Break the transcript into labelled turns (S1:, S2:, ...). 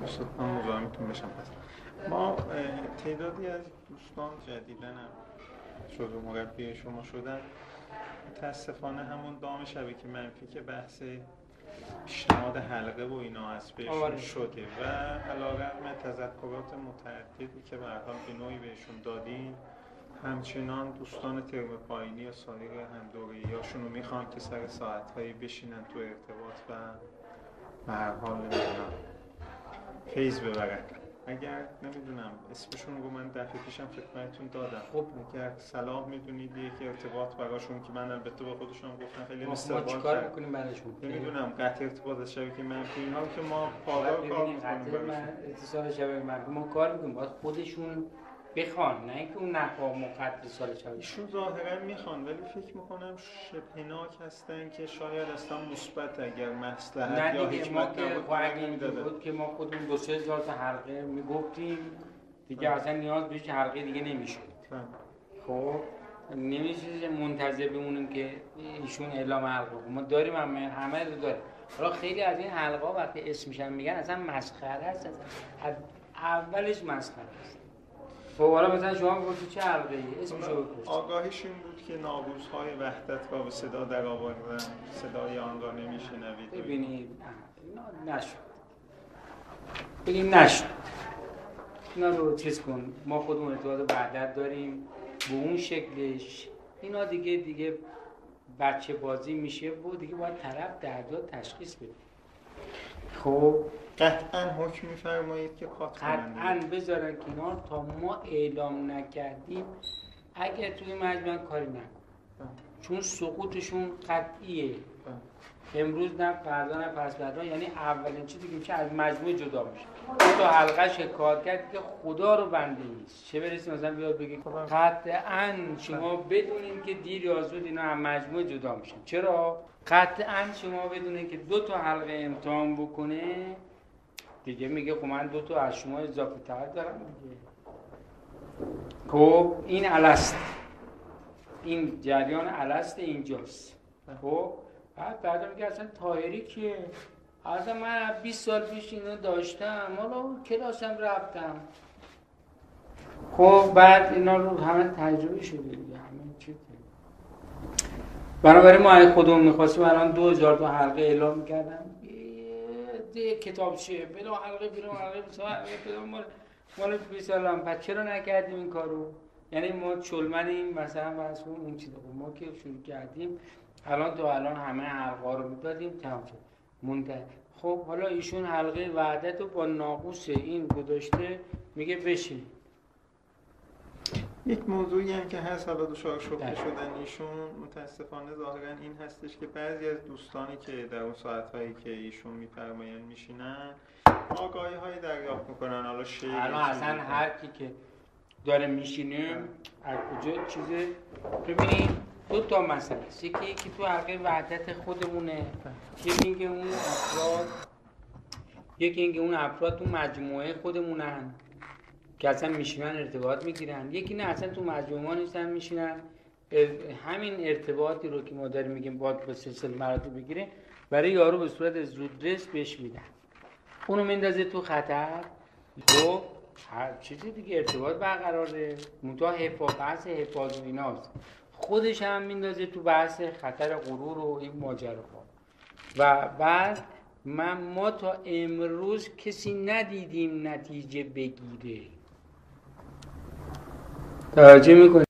S1: استاد من مزاحمتون بشم. پس ما تعدادی از دوستان جدیدن هم شروع مربی شما شدن، متاسفانه همون دام شبکه منفی که بحث پیشنهاد حلقه و اینا هست بهشون شده و علیرغم تذکرات متعددی که به هر حال به نوعی بهشون دادیم، همچنان دوستان ترم پایینی یا سایر هم دوره‌ای‌هاشون رو میخوان که سر ساعت‌هایی بشینن تو ارتباط و به هر حال فیض ببرن. اگر نمیدونم اسمشون رو من دفعه پیشم خدمتتون دادم، خب اگر صلاح میدونید یک ارتباط براشون که من البته با خودشون گفتم خیلی استقبال کردم. ما چیکار می‌کنیم براشون؟ نمیدونم قطع ارتباط از شبکه منفی اینا که ما پادار کار می‌کنیم براشون.
S2: اتصال شبکه منفی ما کار می‌کنیم، باید خودشون بخوان، نه اینکه اون نخواه مقدر اتصال شبکه.
S1: ایشون ظاهرا میخوان ولی فکر می‌کنم شبهناک هستن که شاید اصلا مثبت اگر مصلحت یا حکمت
S2: نبود که ما خودمون 2-3 تا حلقه میگفتیم دیگه اصلا نیاز بهش حلقه دیگه نمیشد. خب نمیشه منتظر بمونیم که ایشون اعلام حلقه. ما داریم، همه رو داریم. حالا خیلی از این حلقه ها وقتی اسمش هم میگن اصلا مسخره است، اصلا اولش مسخره است. خب حالا مثلا شما گفتید چه حلقه ای اسمشو بپرسید.
S1: آگاهیش این بود که ناقوس‌های وحدت را به صدا در آوردن، صدای آن را نمیشنوید.
S2: ببینید اینا نشد. بگیم نشد. اینا رو چیز کن، ما خودمون ارتباط وحدت داریم به اون شکلش. اینا دیگه بچه بازی میشه و دیگه باید طرف درجا تشخیص بده. خب
S1: قطعاً حکم می‌فرمایید که کات کنند.
S2: قطعاً بذارن کنار تا ما اعلام نکردیم اگر توی مجمع کاری نکن. چون سقوطشون قطعیه. امروز نه فردا نه پس فردا، یعنی اولین چیزی که میشه از مجموعه جدا میشه. تو حلقه شکایت کرد که خدا رو بنده نیست. چه برسیم مثلا بیاد بگی قطعاً شما بدونین که دیر یا زود اینا از مجموعه جدا میشن. چرا؟ قطعاً شما بدونین که 2 تا حلقه امتحان بکنه دیگه میگه خب من 2 تا از شما اضافه تر دارم دیگه. خب این الست، این جریان الست اینجاست. خب بعد میگه اصلا طاهری که اصلا من 20 سال پیش اینو داشتم، حالا کلاسم رفتم. خب بعد اینا رو همه تجربه شده دیگه، همه چیز. بنابراین ما خودمون می‌خواستیم الان 2000 تا حلقه اعلام می‌کردم. یه کتاب چیه؟ بلا حلقه مال 20 سالم. بعد چرا نکردیم این کارو؟ یعنی ما چلمنیم مثلا واسه اون چیزا. ما که شروع کردیم الان همه حلقه رو می‌دادیم تمام شد. خب حالا ایشون حلقه وحدت رو با ناقوس این گذاشته میگه بشین.
S1: یک موضوعی هم که هست حالا دچار شوکه شدن ایشون متاسفانه ظاهرا این هستش که بعضی از دوستانی که در اون ساعت‌هایی که ایشون می‌فرمایند میشینن آگاهی‌های دریافت می‌کنن. حالا
S2: الان اصلا هر کی که داره میشینه از کجا چیزه. ببینید 2 تا مسئله است. یکی تو حلقه وحدت خودمونه، یکی اینکه اون افراد تو مجموعه خودمونن که اصلا میشینن ارتباط میگیرن، یکی نه اصلا تو مجموعه نیستن میشینن. همین ارتباطی رو که ما داریم میگیم باید به سلسله مراتب بگیره برای یارو به صورت زودرس بهش میدن، اونو میندازه تو خطر. خب هر چیزی دیگه ارتباط برقراره، منتها بحث حفاظ و ایناست، خودش هم میندازه تو بحث خطر غرور و این ماجراها. و بعد ما تا امروز کسی ندیدیم نتیجه بگیره. توجه میکنی؟